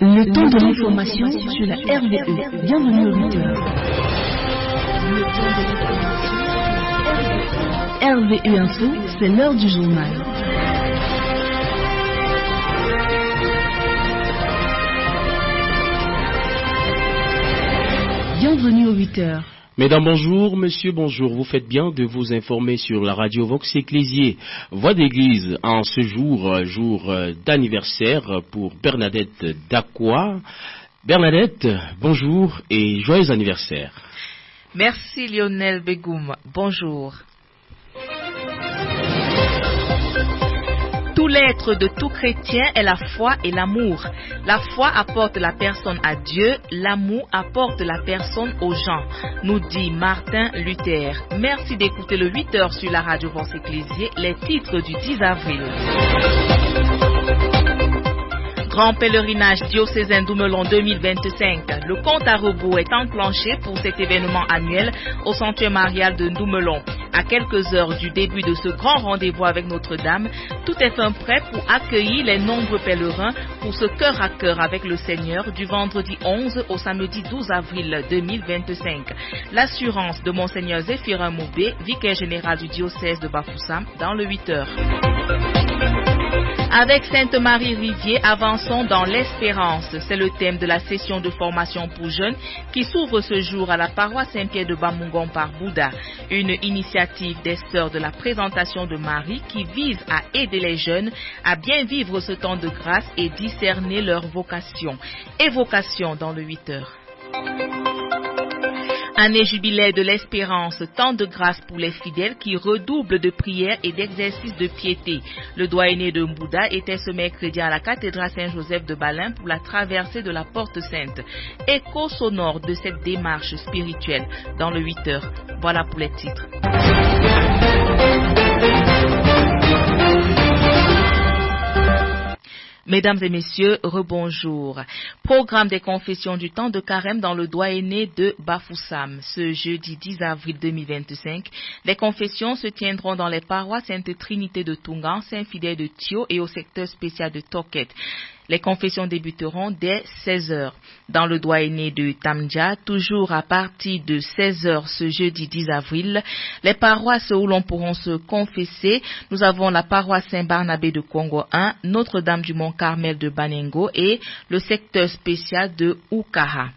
Le temps de l'information sur la RVE. Bienvenue au 8h. RVE Info, c'est l'heure du journal. Bienvenue au 8h. Mesdames, bonjour. Monsieur, bonjour. Vous faites bien de vous informer sur la radio Vox Ecclésié, Voix d'église, en ce jour d'anniversaire pour Bernadette Dakwa. Bernadette, bonjour et joyeux anniversaire. Merci Lionel Begoum. Bonjour. Tout l'être de tout chrétien est la foi et l'amour. La foi apporte la personne à Dieu, l'amour apporte la personne aux gens, nous dit Martin Luther. Merci d'écouter le 8h sur la radio Vox Ecclésié, les titres du 10 avril. Grand pèlerinage diocésain d'Oumelon 2025. Le compte à rebours est enclenché pour cet événement annuel au sanctuaire marial de Noumelon. À quelques heures du début de ce grand rendez-vous avec Notre-Dame, tout est fin prêt pour accueillir les nombreux pèlerins pour ce cœur à cœur avec le Seigneur du vendredi 11 au samedi 12 avril 2025. L'assurance de Monseigneur Zéphirin Moubé, vicaire général du diocèse de Bafoussam, dans le 8h. Avec Sainte-Marie-Rivier, avançons dans l'espérance. C'est le thème de la session de formation pour jeunes qui s'ouvre ce jour à la paroisse Saint-Pierre de Bamungon par Bouddha. Une initiative des sœurs de la présentation de Marie qui vise à aider les jeunes à bien vivre ce temps de grâce et discerner leur vocation. Évocation dans le 8h. Année jubilaire de l'espérance, temps de grâce pour les fidèles qui redoublent de prières et d'exercices de piété. Le doyenné de Mbouda était ce mercredi à la cathédrale Saint-Joseph de Balin pour la traversée de la Porte Sainte. Écho sonore de cette démarche spirituelle dans le 8h. Voilà pour les titres. Mesdames et messieurs, rebonjour. Programme des confessions du temps de carême dans le doyenné de Bafoussam. Ce jeudi 10 avril 2025, les confessions se tiendront dans les paroisses Sainte Trinité de Tungan, Saint-Fidèle de Thio et au secteur spécial de Toket. Les confessions débuteront dès 16h. Dans le doyenné de Tamdja, toujours à partir de 16h ce jeudi 10 avril, les paroisses où l'on pourront se confesser, nous avons la paroisse Saint-Barnabé de Congo 1, Notre-Dame du Mont-Carmel de Banengo et le secteur spécial de Oukaha.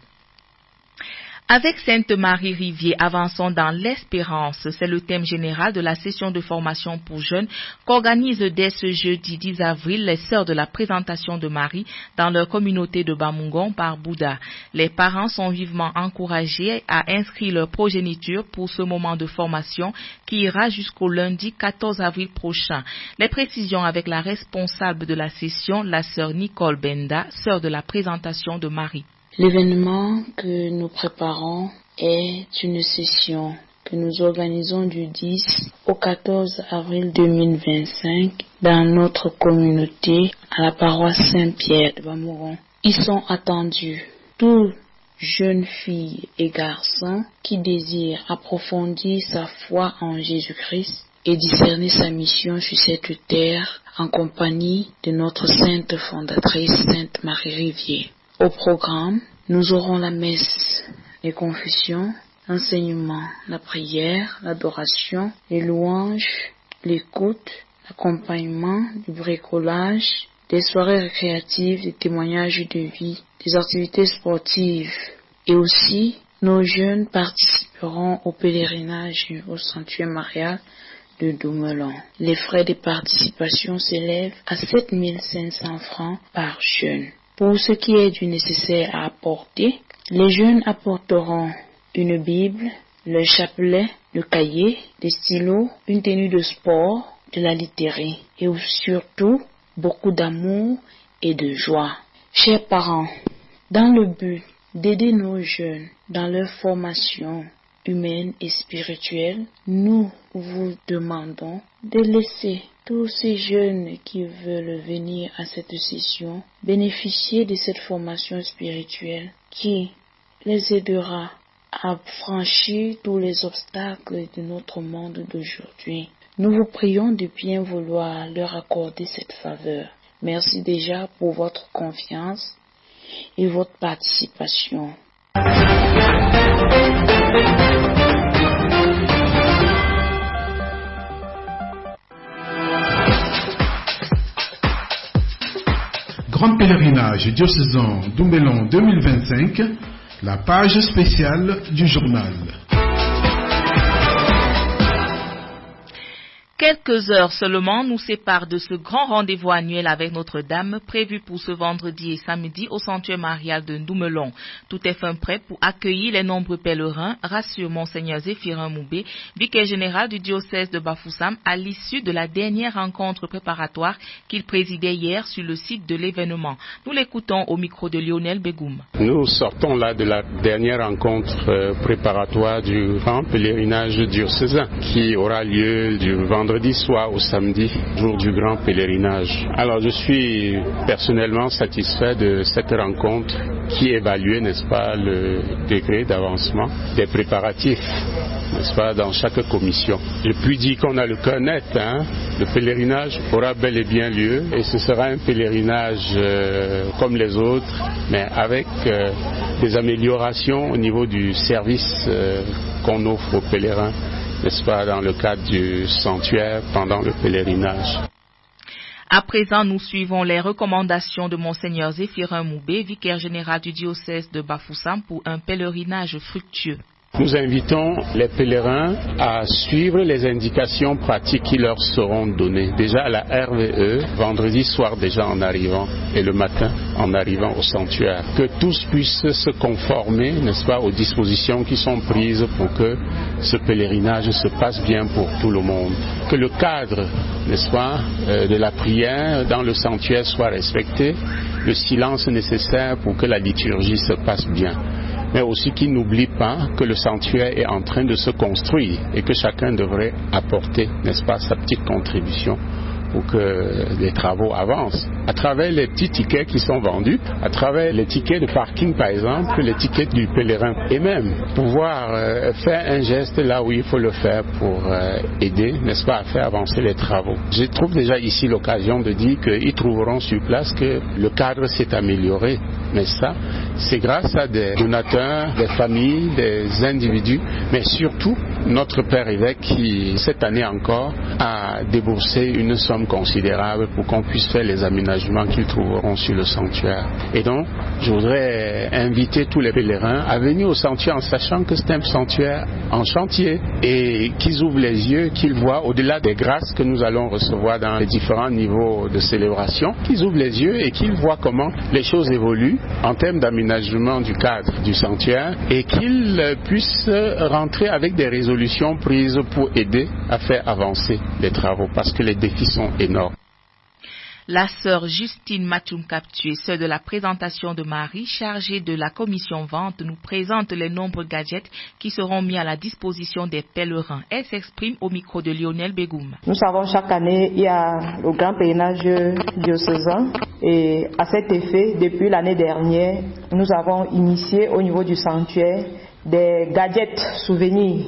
Avec Sainte-Marie-Rivier, avançons dans l'espérance. C'est le thème général de la session de formation pour jeunes qu'organisent dès ce jeudi 10 avril les sœurs de la présentation de Marie dans leur communauté de Bamungon par Bouddha. Les parents sont vivement encouragés à inscrire leur progéniture pour ce moment de formation qui ira jusqu'au lundi 14 avril prochain. Les précisions avec la responsable de la session, la sœur Nicole Benda, sœur de la présentation de Marie. L'événement que nous préparons est une session que nous organisons du 10 au 14 avril 2025 dans notre communauté à la paroisse Saint-Pierre de Bamungon. Ils sont attendus tous jeunes filles et garçons qui désirent approfondir sa foi en Jésus-Christ et discerner sa mission sur cette terre en compagnie de notre sainte fondatrice Sainte Marie-Rivier. Au programme, nous aurons la messe, les confessions, l'enseignement, la prière, l'adoration, les louanges, l'écoute, l'accompagnement, du bricolage, des soirées récréatives, des témoignages de vie, des activités sportives. Et aussi, nos jeunes participeront au pèlerinage au sanctuaire marial de Doumelon. Les frais de participation s'élèvent à 7 500 francs par jeune. Pour ce qui est du nécessaire à apporter, les jeunes apporteront une Bible, le chapelet, le cahier, des stylos, une tenue de sport, de la literie et surtout beaucoup d'amour et de joie. Chers parents, dans le but d'aider nos jeunes dans leur formation humaine et spirituelle, nous vous demandons de laisser tous ces jeunes qui veulent venir à cette session bénéficier de cette formation spirituelle qui les aidera à franchir tous les obstacles de notre monde d'aujourd'hui. Nous vous prions de bien vouloir leur accorder cette faveur. Merci déjà pour votre confiance et votre participation. Grand pèlerinage diocésain d'Oumbelon 2025, la page spéciale du journal. Quelques heures seulement nous séparent de ce grand rendez-vous annuel avec Notre-Dame prévu pour ce vendredi et samedi au sanctuaire marial de Ndoumelon. Tout est fin prêt pour accueillir les nombreux pèlerins, rassure Monseigneur Zéphirin Moubé, vicaire général du diocèse de Bafoussam, à l'issue de la dernière rencontre préparatoire qu'il présidait hier sur le site de l'événement. Nous l'écoutons au micro de Lionel Begoum. Nous sortons là de la dernière rencontre préparatoire du grand pèlerinage diocésain qui aura lieu du vendredi soir au samedi, jour du grand pèlerinage. Alors je suis personnellement satisfait de cette rencontre qui évalue, n'est-ce pas, le degré d'avancement des préparatifs, n'est-ce pas, dans chaque commission. Je puis dire qu'on a le cœur net, le pèlerinage aura bel et bien lieu et ce sera un pèlerinage comme les autres, mais avec des améliorations au niveau du service qu'on offre aux pèlerins, n'est-ce pas, dans le cadre du sanctuaire pendant le pèlerinage. À présent, nous suivons les recommandations de Monseigneur Zéphirin Moubé, vicaire général du diocèse de Bafoussam, pour un pèlerinage fructueux. Nous invitons les pèlerins à suivre les indications pratiques qui leur seront données. Déjà à la RVE, vendredi soir déjà en arrivant, et le matin en arrivant au sanctuaire. Que tous puissent se conformer, n'est-ce pas, aux dispositions qui sont prises pour que ce pèlerinage se passe bien pour tout le monde. Que le cadre, n'est-ce pas, de la prière dans le sanctuaire soit respecté, le silence nécessaire pour que la liturgie se passe bien. Mais aussi qu'ils n'oublient pas que le sanctuaire est en train de se construire et que chacun devrait apporter, n'est-ce pas, sa petite contribution pour que les travaux avancent. À travers les petits tickets qui sont vendus, à travers les tickets de parking par exemple, les tickets du pèlerin, et même pouvoir faire un geste là où il faut le faire pour aider, n'est-ce pas, à faire avancer les travaux. Je trouve déjà ici l'occasion de dire qu'ils trouveront sur place que le cadre s'est amélioré. Mais ça, c'est grâce à des donateurs, des familles, des individus, mais surtout notre Père évêque qui, cette année encore, a déboursé une somme considérable pour qu'on puisse faire les aménagements qu'ils trouveront sur le sanctuaire. Et donc, je voudrais inviter tous les pèlerins à venir au sanctuaire en sachant que c'est un sanctuaire en chantier et qu'ils ouvrent les yeux, qu'ils voient au-delà des grâces que nous allons recevoir dans les différents niveaux de célébration, qu'ils ouvrent les yeux et qu'ils voient comment les choses évoluent en termes d'aménagement du cadre du sanctuaire et qu'ils puissent rentrer avec des résolutions prises pour aider à faire avancer les travaux parce que les défis sont énormes. La sœur Justine Matoum-Captué, sœur de la présentation de Marie, chargée de la commission vente, nous présente les nombreux gadgets qui seront mis à la disposition des pèlerins. Elle s'exprime au micro de Lionel Begoum. Nous savons chaque année, il y a le grand pèlerinage diocésain et à cet effet, depuis l'année dernière, nous avons initié au niveau du sanctuaire des gadgets souvenirs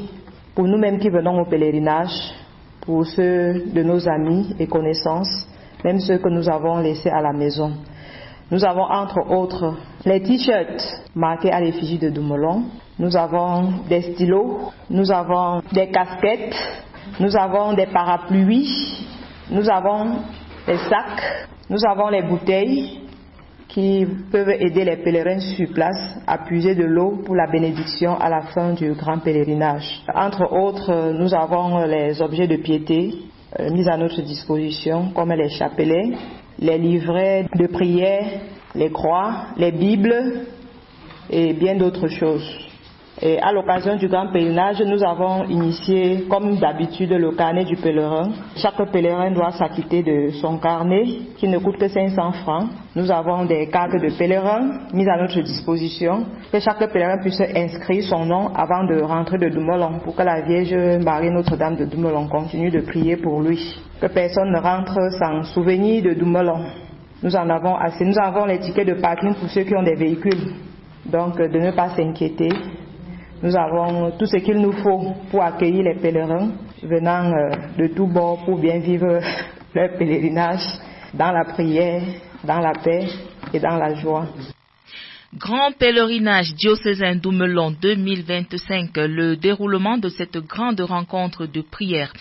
pour nous-mêmes qui venons au pèlerinage, pour ceux de nos amis et connaissances, même ceux que nous avons laissés à la maison. Nous avons entre autres les t-shirts marqués à l'effigie de Ndoumelon, nous avons des stylos, nous avons des casquettes, nous avons des parapluies, nous avons des sacs, nous avons les bouteilles qui peuvent aider les pèlerins sur place à puiser de l'eau pour la bénédiction à la fin du grand pèlerinage. Entre autres, nous avons les objets de piété mis à notre disposition, comme les chapelets, les livrets de prière, les croix, les bibles et bien d'autres choses. Et à l'occasion du grand pèlerinage, nous avons initié, comme d'habitude, le carnet du pèlerin. Chaque pèlerin doit s'acquitter de son carnet, qui ne coûte que 500 francs. Nous avons des cartes de pèlerin mises à notre disposition, que chaque pèlerin puisse inscrire son nom avant de rentrer de Ndoumelon, pour que la Vierge Marie Notre-Dame de Ndoumelon continue de prier pour lui. Que personne ne rentre sans souvenir de Ndoumelon. Nous en avons assez. Nous avons les tickets de parking pour ceux qui ont des véhicules. Donc, de ne pas s'inquiéter. Nous avons tout ce qu'il nous faut pour accueillir les pèlerins venant de tous bords pour bien vivre leur pèlerinage dans la prière, dans la paix et dans la joie. Grand pèlerinage diocésain d'Oumelon 2025, le déroulement de cette grande rencontre de prière.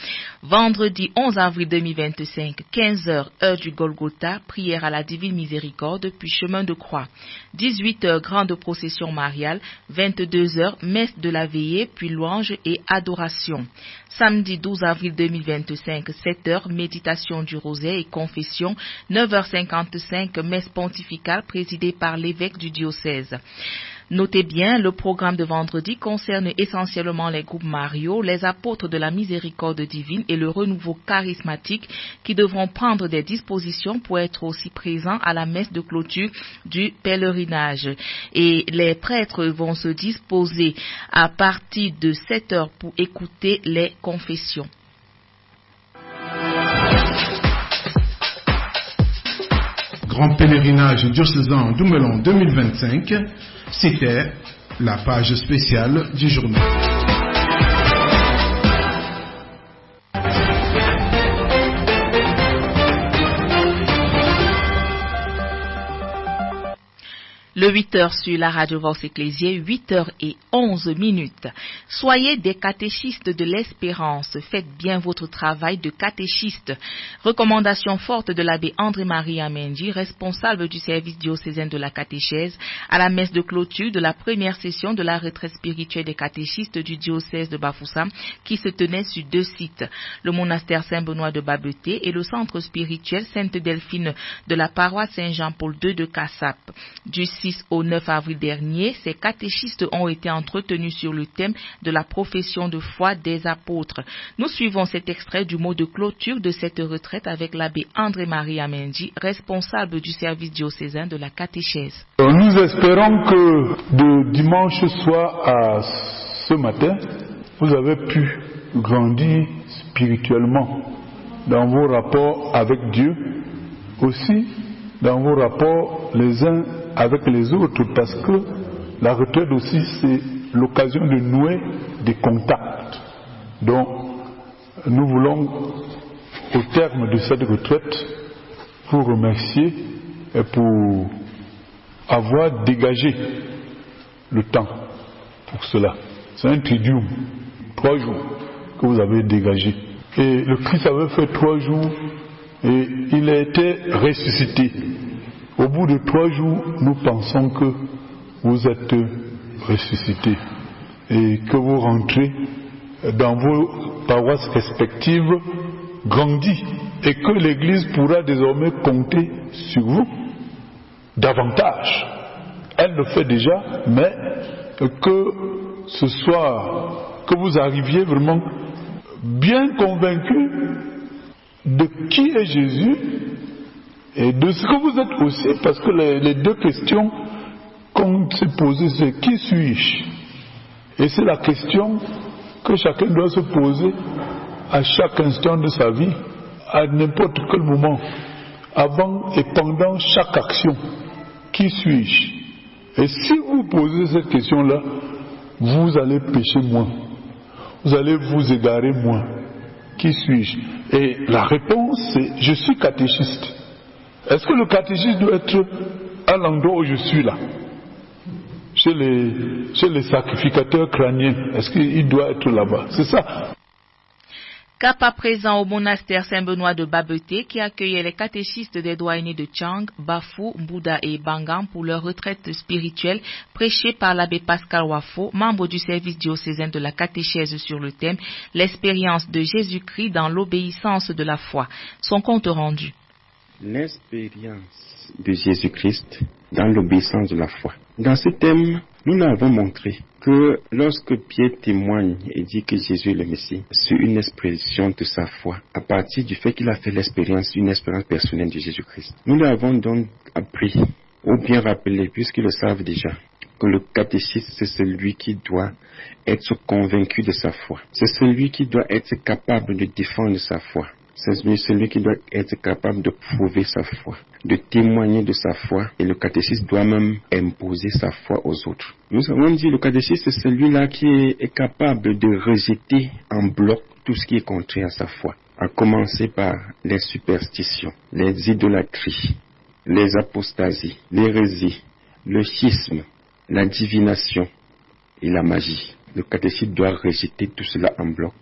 Vendredi 11 avril 2025, 15h, heure du Golgotha, prière à la Divine Miséricorde, puis chemin de croix. 18h, grande procession mariale. 22h, messe de la veillée, puis louange et adoration. Samedi 12 avril 2025, 7h, méditation du rosaire et confession. 9h55, messe pontificale présidée par l'évêque du diocèse. Notez bien, le programme de vendredi concerne essentiellement les groupes Mario, les apôtres de la miséricorde divine et le renouveau charismatique qui devront prendre des dispositions pour être aussi présents à la messe de clôture du pèlerinage. Et les prêtres vont se disposer à partir de 7h pour écouter les confessions. Grand pèlerinage diocésain d'Oumelon 2025, c'était la page spéciale du journal. Le 8h sur la radio Vox Ecclésiae, 8h11. Soyez des catéchistes de l'espérance. Faites bien votre travail de catéchiste. Recommandation forte de l'abbé André-Marie Amendi, responsable du service diocésain de la catéchèse, à la messe de clôture de la première session de la retraite spirituelle des catéchistes du diocèse de Bafoussam, qui se tenait sur 2 sites, le monastère Saint-Benoît de Babeté et le centre spirituel Sainte-Delphine de la paroisse Saint-Jean-Paul II de Cassap. Du 6 au 9 avril dernier, ces catéchistes ont été entretenus sur le thème de la profession de foi des apôtres. Nous suivons cet extrait du mot de clôture de cette retraite avec l'abbé André-Marie Amendi, responsable du service diocésain de la catéchèse. Nous espérons que de dimanche soir à ce matin, vous avez pu grandir spirituellement dans vos rapports avec Dieu, aussi dans vos rapports les uns avec les autres, parce que la retraite aussi c'est l'occasion de nouer des contacts. Donc nous voulons au terme de cette retraite vous remercier et pour avoir dégagé le temps pour cela. C'est un tridium, 3 jours que vous avez dégagé. Et le Christ avait fait 3 jours et il a été ressuscité. Au bout de 3 jours, nous pensons que vous êtes ressuscité et que vous rentrez dans vos paroisses respectives grandis et que l'Église pourra désormais compter sur vous davantage. Elle le fait déjà, mais que ce soir, que vous arriviez vraiment bien convaincus de qui est Jésus et de ce que vous êtes aussi, parce que les 2 questions qu'on s'est posées, c'est qui suis-je? Et c'est la question que chacun doit se poser à chaque instant de sa vie, à n'importe quel moment, avant et pendant chaque action. Qui suis-je? Et si vous posez cette question-là, vous allez pécher moins, vous allez vous égarer moins. Qui suis-je? Et la réponse c'est je suis catéchiste. Est-ce que le catéchisme doit être à l'endroit où je suis là, chez les sacrificateurs crâniens? Est-ce qu'il doit être là-bas? C'est ça. Cap à présent au monastère Saint-Benoît de Babeté qui accueillait les catéchistes des doyennés de Tchang, Bafou, Mbouda et Bangam pour leur retraite spirituelle prêchée par l'abbé Pascal Wafo, membre du service diocésain de la catéchèse sur le thème « L'expérience de Jésus-Christ dans l'obéissance de la foi ». Son compte rendu. L'expérience de Jésus-Christ dans l'obéissance de la foi. Dans ce thème, nous avons montré que lorsque Pierre témoigne et dit que Jésus est le Messie, c'est une expression de sa foi, à partir du fait qu'il a fait l'expérience, une expérience personnelle de Jésus-Christ. Nous l'avons donc appris, ou bien rappelé, puisqu'ils le savent déjà, que le catéchiste, c'est celui qui doit être convaincu de sa foi. C'est celui qui doit être capable de défendre sa foi. C'est celui qui doit être capable de prouver sa foi, de témoigner de sa foi, et le catéchiste doit même imposer sa foi aux autres. Nous avons dit que le catéchiste c'est celui-là qui est capable de rejeter en bloc tout ce qui est contraire à sa foi, à commencer par les superstitions, les idolâtries, les apostasies, l'hérésie, le schisme, la divination et la magie. Le catéchisme doit rejeter tout cela en bloc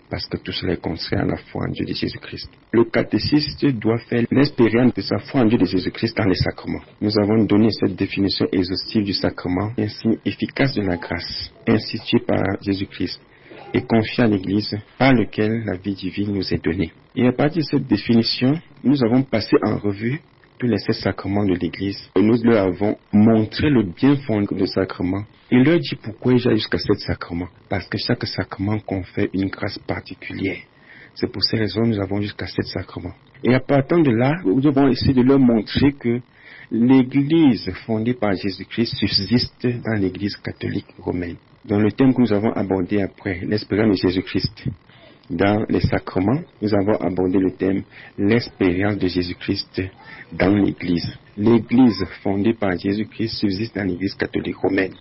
parce que tout cela est contraire à la foi en Dieu de Jésus-Christ. Le catéchisme doit faire l'expérience de sa foi en Dieu de Jésus-Christ dans les sacrements. Nous avons donné cette définition exhaustive du sacrement, un signe efficace de la grâce, institué par Jésus-Christ et confié à l'Église, par lequel la vie divine nous est donnée. Et à partir de cette définition, nous avons passé en revue tous les 7 sacrements de l'Église. Et nous leur avons montré le bien fondé des sacrements. Il leur dit pourquoi il y a jusqu'à 7 sacrements. Parce que chaque sacrement confère une grâce particulière. C'est pour ces raisons que nous avons jusqu'à 7 sacrements. Et à partir de là, nous devons essayer de leur montrer que l'Église fondée par Jésus-Christ subsiste dans l'Église catholique romaine. Dans le thème que nous avons abordé après, l'expérience de Jésus-Christ. Dans les sacrements, nous avons abordé le thème l'expérience de Jésus-Christ dans l'Église. L'Église fondée par Jésus-Christ subsiste dans l'Église catholique romaine.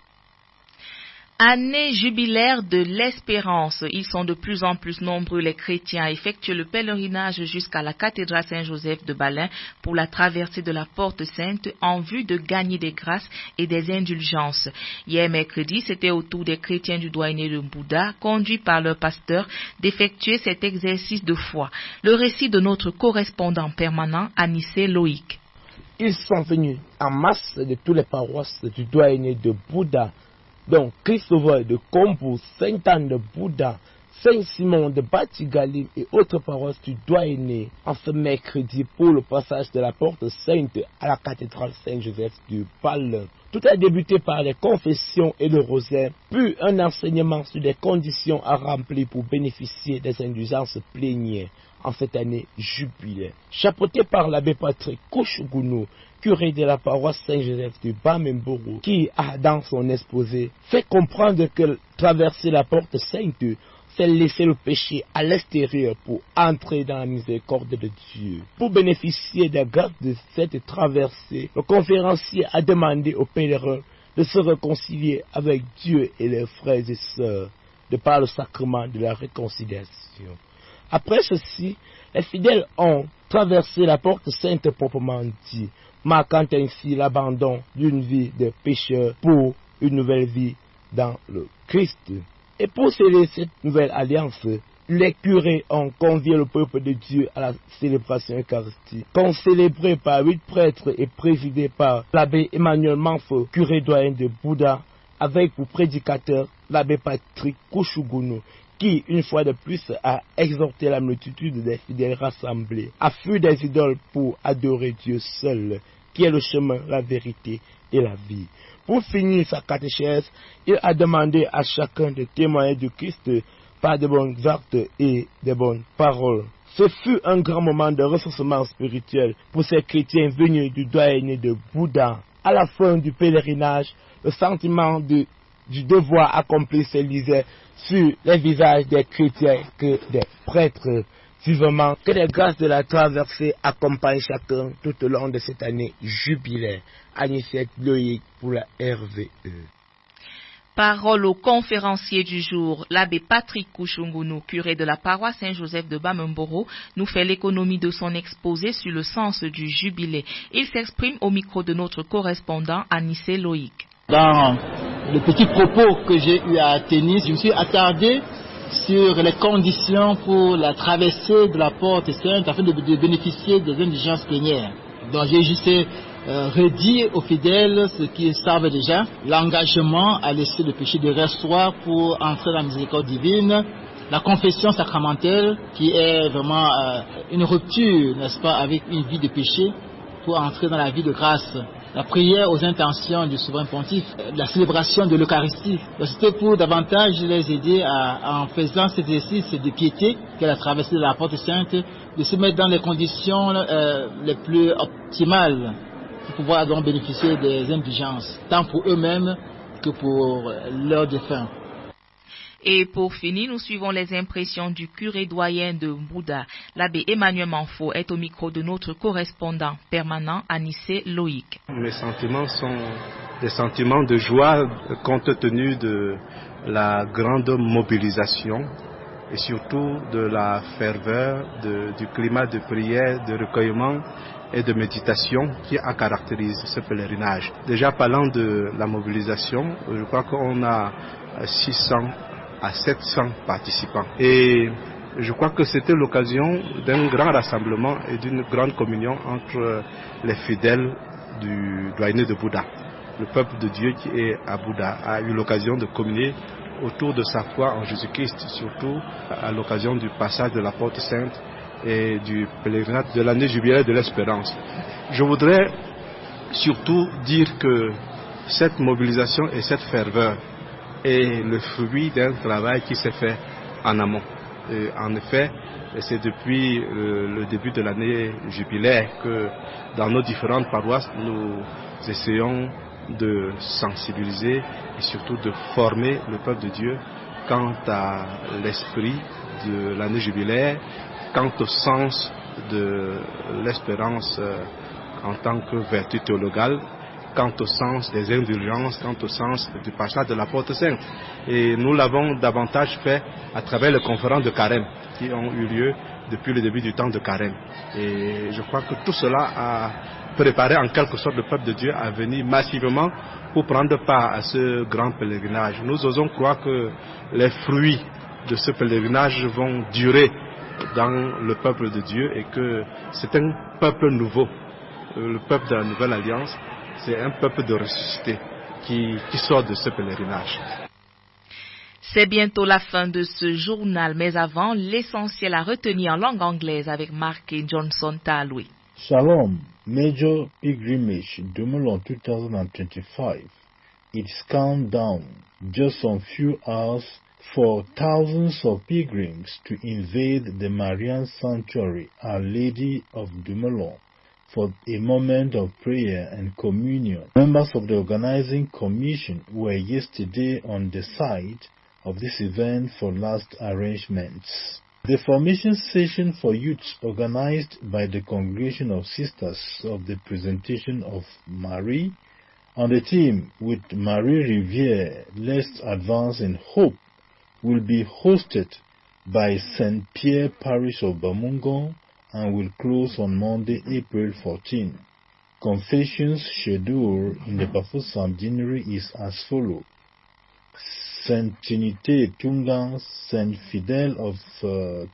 Année jubilaire de l'espérance. Ils sont de plus en plus nombreux les chrétiens à effectuer le pèlerinage jusqu'à la cathédrale Saint-Joseph de Balin pour la traversée de la Porte Sainte en vue de gagner des grâces et des indulgences. Hier mercredi, c'était au tour des chrétiens du doyenné de Bouddha, conduits par leur pasteur, d'effectuer cet exercice de foi. Le récit de notre correspondant permanent, Anissé Loïc. Ils sont venus en masse de toutes les paroisses du doyenné de Bouddha, dont Christophe de Kombu, Sainte-Anne de Bouddha, Saint-Simon de Batigalim et autres paroisses du doyenné en ce mercredi pour le passage de la Porte Sainte à la cathédrale Saint-Joseph du Balin. Tout a débuté par les confessions et le rosaire, puis un enseignement sur les conditions à remplir pour bénéficier des indulgences plénières en cette année jubilaire. Chapeauté par l'abbé Patrick Kouchougounou, curé de la paroisse Saint-Joseph du Bamemboro, qui a dans son exposé fait comprendre que traverser la Porte Sainte, c'est laisser le péché à l'extérieur pour entrer dans la miséricorde de Dieu. Pour bénéficier des grâces de cette traversée, le conférencier a demandé aux pèlerins de se réconcilier avec Dieu et les frères et sœurs, de par le sacrement de la réconciliation. Après ceci, les fidèles ont traversé la Porte Sainte proprement dit, marquant ainsi l'abandon d'une vie de pécheur pour une nouvelle vie dans le Christ. Et pour sceller cette nouvelle alliance, les curés ont convié le peuple de Dieu à la célébration eucharistique, célébrée par 8 prêtres et présidée par l'abbé Emmanuel Manfo, curé doyen de Bouddha, avec pour prédicateur l'abbé Patrick Kouchougounou, qui, une fois de plus, a exhorté la multitude des fidèles rassemblés à fuir des idoles pour adorer Dieu seul, qui est le chemin, la vérité et la vie. Pour finir sa catéchèse, il a demandé à chacun de témoigner du Christ par de bons actes et de bonnes paroles. Ce fut un grand moment de ressourcement spirituel pour ces chrétiens venus du doyenné de Bouddha. À la fin du pèlerinage, le sentiment du devoir accompli se lisait sur les visages des chrétiens que des prêtres. Vivement que les grâces de la traversée accompagnent chacun tout au long de cette année jubilaire. Anicette Loïc pour la RVE. Parole au conférencier du jour, l'abbé Patrick Kouchougounou, curé de la paroisse Saint-Joseph de Bamemboro, nous fait l'économie de son exposé sur le sens du jubilé. Il s'exprime au micro de notre correspondant Anissé Loïc. Dans le petit propos que j'ai eu à tenir, je me suis attardé sur les conditions pour la traversée de la Porte Sainte afin de bénéficier des indulgences plénières. Donc j'ai juste redit aux fidèles ce qu'ils savent déjà, l'engagement à laisser le péché derrière soi pour entrer dans la miséricorde divine, la confession sacramentelle qui est vraiment une rupture, n'est-ce pas, avec une vie de péché pour entrer dans la vie de grâce. La prière aux intentions du souverain pontife, la célébration de l'Eucharistie. C'était pour davantage les aider en faisant cet exercice de piété qu'est la traversée de la Porte Sainte, de se mettre dans les conditions les plus optimales pour pouvoir donc bénéficier des indulgences, tant pour eux-mêmes que pour leurs défunts. Et pour finir, nous suivons les impressions du curé doyen de Bouddha. L'abbé Emmanuel Manfo est au micro de notre correspondant permanent Anissé Loïc. Mes sentiments sont des sentiments de joie compte tenu de la grande mobilisation et surtout de la ferveur, du climat de prière, de recueillement et de méditation qui a caractérisé ce pèlerinage. Déjà parlant de la mobilisation, je crois qu'on a 600 à 700 participants. Et je crois que c'était l'occasion d'un grand rassemblement et d'une grande communion entre les fidèles du doyenné de Bouddha. Le peuple de Dieu qui est à Bouddha a eu l'occasion de communier autour de sa foi en Jésus-Christ, surtout à l'occasion du passage de la Porte Sainte et du pèlerinage de l'année jubilaire de l'Espérance. Je voudrais surtout dire que cette mobilisation et cette ferveur est le fruit d'un travail qui s'est fait en amont. Et en effet, c'est depuis le début de l'année jubilaire que dans nos différentes paroisses, nous essayons de sensibiliser et surtout de former le peuple de Dieu quant à l'esprit de l'année jubilaire, quant au sens de l'espérance en tant que vertu théologale, quant au sens des indulgences, quant au sens du passage de la Porte Sainte. Et nous l'avons davantage fait à travers les conférences de carême qui ont eu lieu depuis le début du temps de carême. Et je crois que tout cela a préparé en quelque sorte le peuple de Dieu à venir massivement pour prendre part à ce grand pèlerinage. Nous osons croire que les fruits de ce pèlerinage vont durer dans le peuple de Dieu et que c'est un peuple nouveau, le peuple de la Nouvelle Alliance. C'est un peuple de ressuscité qui sort de ce pèlerinage. C'est bientôt la fin de ce journal, mais avant, l'essentiel à retenir en langue anglaise avec Mark et Johnson Talwe. Shalom, Major Pilgrimage Dumoulin 2025. It's countdown, just some few hours for thousands of pilgrims to invade the Marian Sanctuary, Our Lady of Dumoulin, for a moment of prayer and communion. Members of the organizing commission were yesterday on the site of this event for last arrangements. The formation session for youths organized by the Congregation of Sisters of the Presentation of Marie on the theme with Marie Riviere, Let's Advance in Hope, will be hosted by St. Pierre Parish of Bamungon and will close on Monday, April 14. Confessions schedule in the Bafoussam Deanery is as follows. Saint Trinité Tungan, Saint Fidèle of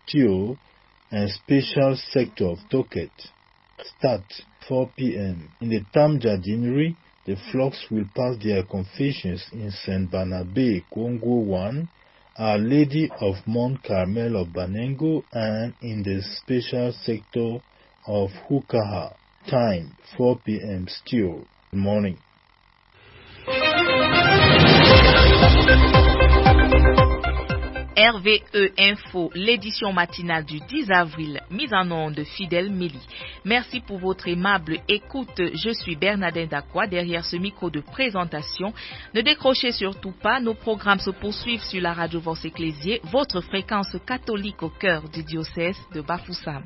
Thio, and Special Sector of Toket. Start 4 p.m. In the Tamja Deanery, the flocks will pass their confessions in Saint Barnabé, Congo 1, Our Lady of Mount Carmel of Banengo, and in the Special Sector of Hukaha. Time 4 p.m. still. Good morning. RVE Info, l'édition matinale du 10 avril, mise en onde de Fidèle Mélie. Merci pour votre aimable écoute. Je suis Bernadette Dakwa, derrière ce micro de présentation. Ne décrochez surtout pas, nos programmes se poursuivent sur la radio Vox Ecclésiae, votre fréquence catholique au cœur du diocèse de Bafoussam.